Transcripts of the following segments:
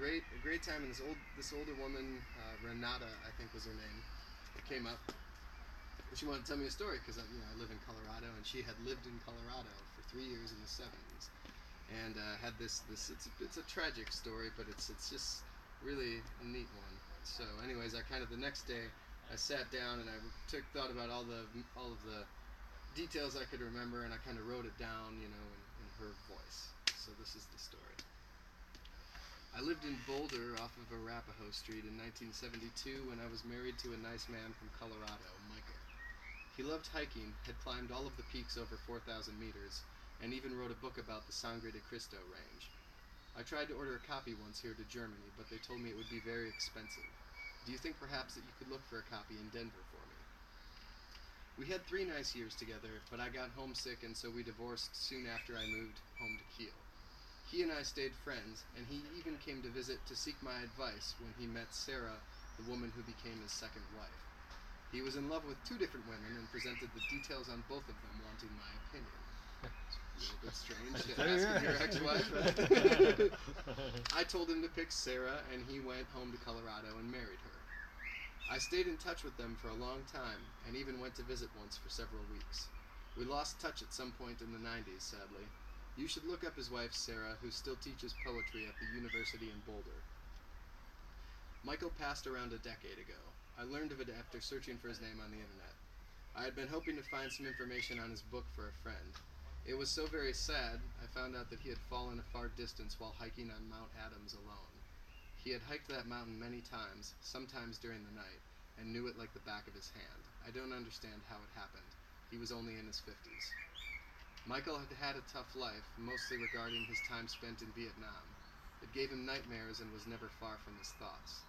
great time. And this older woman, Renata, I think was her name, came up. She wanted to tell me a story because I live in Colorado, and she had lived in Colorado for 3 years in the 70s, and had this it's a tragic story, but it's just really a neat one. So, anyways, the next day I sat down and I thought about all of the details I could remember, and I kind of wrote it down, in her voice. So this is the story. I lived in Boulder off of Arapahoe Street in 1972 when I was married to a nice man from Colorado, Michael. He loved hiking, had climbed all of the peaks over 4,000 meters, and even wrote a book about the Sangre de Cristo range. I tried to order a copy once here to Germany, but they told me it would be very expensive. Do you think perhaps that you could look for a copy in Denver for me? We had 3 nice years together, but I got homesick, and so we divorced soon after I moved home to Kiel. He and I stayed friends, and he even came to visit to seek my advice when he met Sarah, the woman who became his second wife. He was in love with 2 different women and presented the details on both of them, wanting my opinion. A little bit strange to ask of your ex-wife. I told him to pick Sarah, and he went home to Colorado and married her. I stayed in touch with them for a long time, and even went to visit once for several weeks. We lost touch at some point in the 90s, sadly. You should look up his wife, Sarah, who still teaches poetry at the university in Boulder. Michael passed around a decade ago. I learned of it after searching for his name on the internet. I had been hoping to find some information on his book for a friend. It was so very sad, I found out that he had fallen a far distance while hiking on Mount Adams alone. He had hiked that mountain many times, sometimes during the night, and knew it like the back of his hand. I don't understand how it happened. He was only in his 50s. Michael had had a tough life, mostly regarding his time spent in Vietnam. It gave him nightmares and was never far from his thoughts.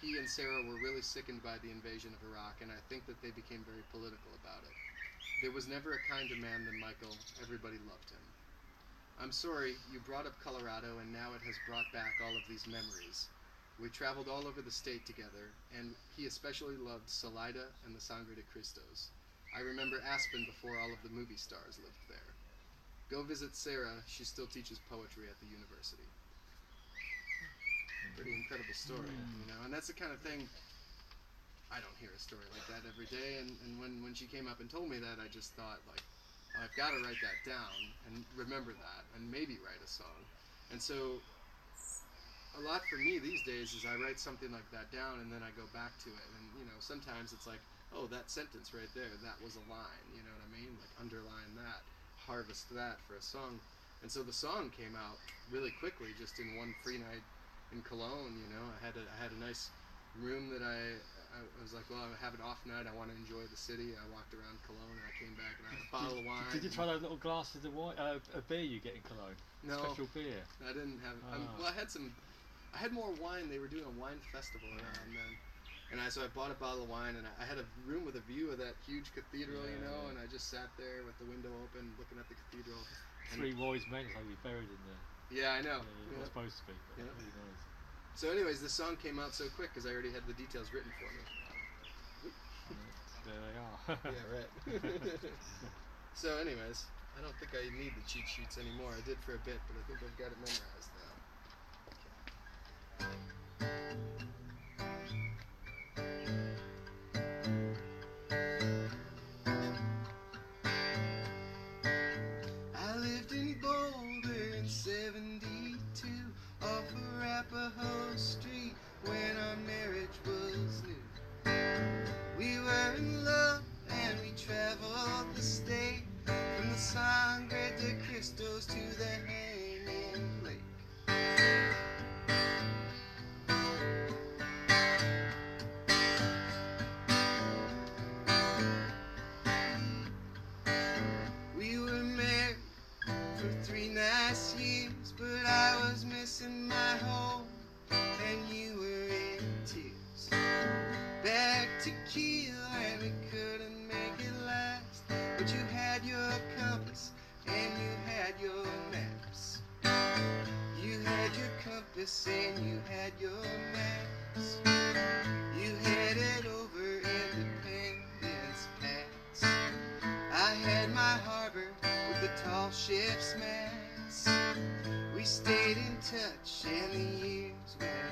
He and Sarah were really sickened by the invasion of Iraq, and I think that they became very political about it. There was never a kinder man than Michael. Everybody loved him. I'm sorry, you brought up Colorado, and now it has brought back all of these memories. We traveled all over the state together, and he especially loved Salida and the Sangre de Cristos. I remember Aspen before all of the movie stars lived there. Go visit Sarah. She still teaches poetry at the university. Pretty incredible story, and that's the kind of thing, I don't hear a story like that every day, and when she came up and told me that, I just thought, I've got to write that down and remember that and maybe write a song. And so a lot for me these days is I write something like that down and then I go back to it, and sometimes it's like, oh, that sentence right there, that was a line, you know what I mean? Like, underline that, harvest that for a song. And so the song came out really quickly, just in one free night in Cologne. I had a nice room that I was like, well, I have an off night, I want to enjoy the city. I walked around Cologne, and I came back, and I had a bottle of wine. Did you try those little glasses of wine, a beer you get in Cologne? No. Special beer? I didn't have, well, I had more wine. They were doing a wine festival around then. And so I bought a bottle of wine, and I had a room with a view of that huge cathedral, and I just sat there with the window open, looking at the cathedral. 3 wise men will be buried in there. Yeah, I know. You're not supposed to be, but really nice. So anyways, the song came out so quick because I already had the details written for me. There they are. Yeah, right. So anyways, I don't think I need the cheat sheets anymore. I did for a bit, but I think I've got it memorized now. I lived in Boulder in 72 off Arapahoe Street when our marriage was new. We were in love and we traveled the state from the Sangre de Cristos to the Hanging Lake. We were married for 3 nice years, but I was missing my home and you were in tears. Back to Kiel and we couldn't make it last, but you had your compass and you had your maps. You had your compass and you had your maps. You headed over Independence Pass. I had my harbor with the tall ship's masts. We stayed in touch and the years went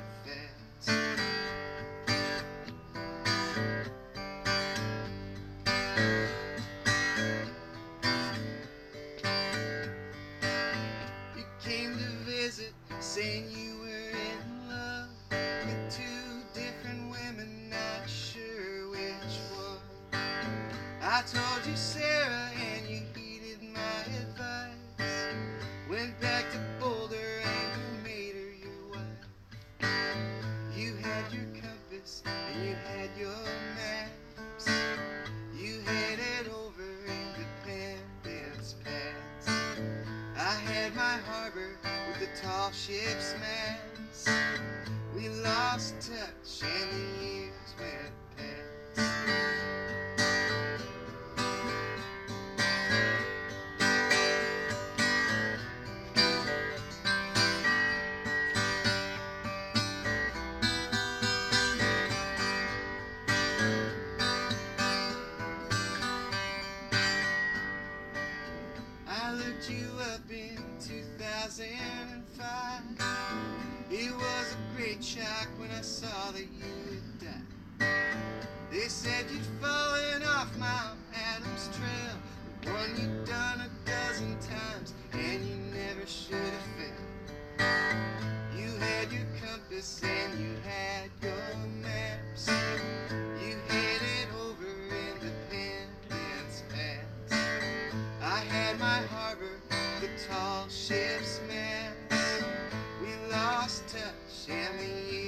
Sammy